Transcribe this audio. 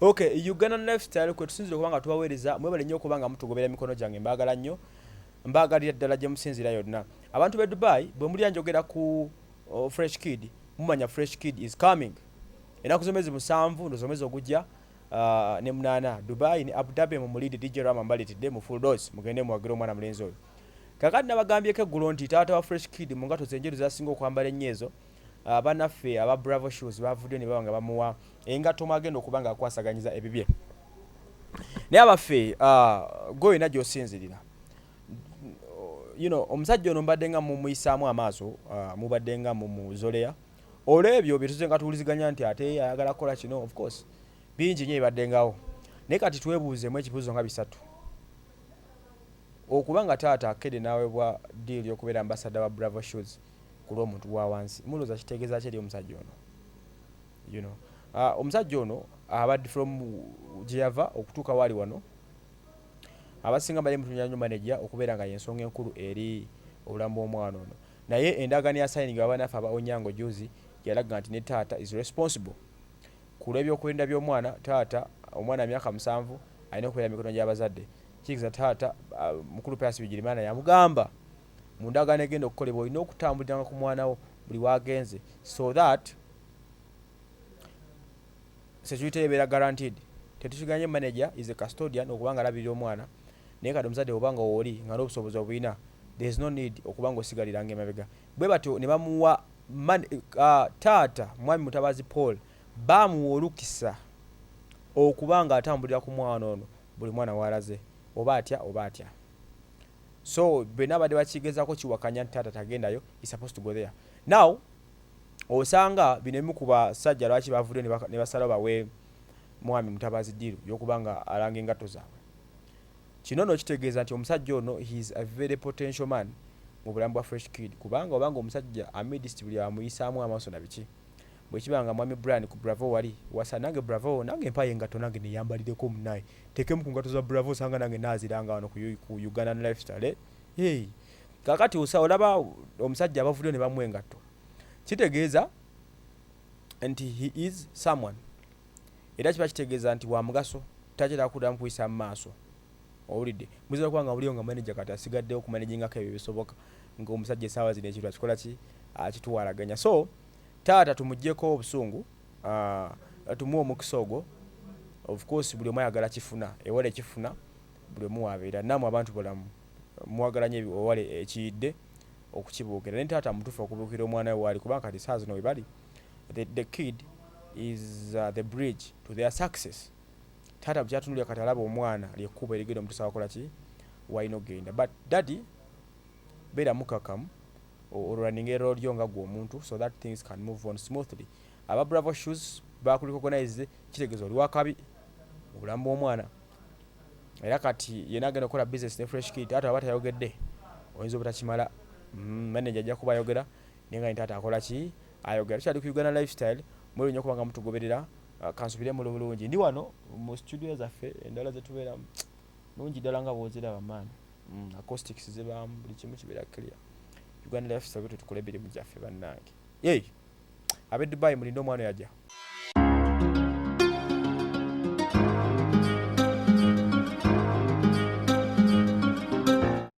Okay, Ugandan lifestyle kwe tusinzire kubanga tubaweereza mwebale nnyo kubanga mutugobera emikono gyange mbaagala nnyo mbaagalira ddala gye musinzira yonna abantu b'e Dubai bwe mulya njogera ku Fresh Kid mumanya Fresh Kid is coming ennaku zomezi 7 ndozomezi ogujja ne 8 Dubai ne Abu Dhabi mu mulidi DJ Rama mbalitidde mu full dose mugende muwagira omwana mulenzi oyo kakati nabagambyeko eggulo nti taata wa Fresh Kid mu ngato zenjeru zasinga okwambala ennyezo banaffe aba Bravo Shoes bavudde ne bawanga bamuwa engato magendo okubanga akwasaganyiza ebibye naye abaffe goyina gy'osinzirira omusajja ono mbadde nga mumuyisaamu amaaso mubadde nga mumuzoleya olw'ebyo bye tuze nga tuwuliziganya nti ate ayagala kukola kino of course bingi nnyo ebibaddengawo naye kati twebuuzemu ekibuuzo nga 3 okuba nga taata akedde n'aweebwa diiri y'okubeera ambasada wa Bravo Shoes ku lw'omuntu wa wansi mulowooza kitegeeza ki eri omusajja ono omusajja ono abadde from gye yava okutuuka waali wano abasinga bali mutunya nnyo manager okubeera nga y'ensonga enkulu eri obulamu bw'omwana ono naye endagaano ya sayiningi abanaffe aba Onyango juzi yalaga nti ne taata is responsible ku lw'ebyokwerinda by'omwana taata omwana myaka 7 alina okubeera mikono gy'abazadde kikiza taata mukulu Pius Bigirimana yamugamba mu ndagaano egenda okukolebwa olina okutambuliranga ku mwana wo buli waagenze so that security ebeera guaranteed tetusiganye manager is a custodian okubanga alabirira omwana naye kati omuzadde obanga wooli nga n'obusobozi obulina there is no need okubanga osigaliranga emabega bwe batyo ne bamuwa taata mwami Mutabazi Paul bamuwa olukisa okubanga atambulira ku mwana ono buli mwana walaze oba atya so bena badde bakigezaako kiwakanya nti taata tagendayo is supposed to go there now osanga bino ebimu ku basajja lwaki bavudde ne basalawo bawe mwami Mutabazi diiru y'okubanga alanga engatto zaabwe kino no kitegeeza nti omusajja ono he is a very potential man mu bulamu bwa Fresh Kid kubanga obanga omusajja amidist buli amuyisaamu amaaso na biki bwe kibanga mwami Brian ku Bravo wali wasa nange Bravo nange mpaye engatto nange neyambalireko munaye tekemu ku ngatto za Bravo sanga nange naziranga wano ku Ugandan lifestyle hey kakati olaba omusajja abavudde ne bamuwa engatto kitegeeza nti he is someone era kiba kitegeeza nti wa mugaso takira kuddamu kuyisa mu maaso owulidde muzira kubanga buliyo nga manager kati asigaddewo okumanagingako ebyo bisoboka ng'omusajja essaawa zino ekintu akikola ki akituwalaganya so taata tumuggyeko obusungu tumuwa omukisa ogwo of course buli omu ayagala kifuna ewala ekifuna buli omu wabeera namwe abantu bulamu muwagalanye ewale ekiyidde okukibuukira naye taata mutuufu okubuukira omwana we waali kubanga kati saa zino we bali the kid is the bridge to their success taata bukyatunulira kati alaba omwana lyekkuba erigenda omutuusa wakola ki walina ogenda but daddy beera mukakamu running error lyo nga gwe omuntu so that things can move on smoothly aba Bravo Shoes bakulicognize kitegeeza oli wakabi obulamu bw'omwana era kati yena agenda okukola business ne Fresh Kid taata aba tayogedde oyinza obutakimala manager ajja kuba ayogera naye nga taata akola ki ayogera tukyali ku Uganda lifestyle mwero nnyo kubanga mutugoberera kansubire mu bulungi ndi wano mu studio zaffe endala zetubeeramu nungi ddala nga bwoziraba maani acoustics zibaamu buli kimu kibeera clear Uganda lifestyle tutukole ebirimu gyaffe bannange ab'e Dubai mulinde omwana yajja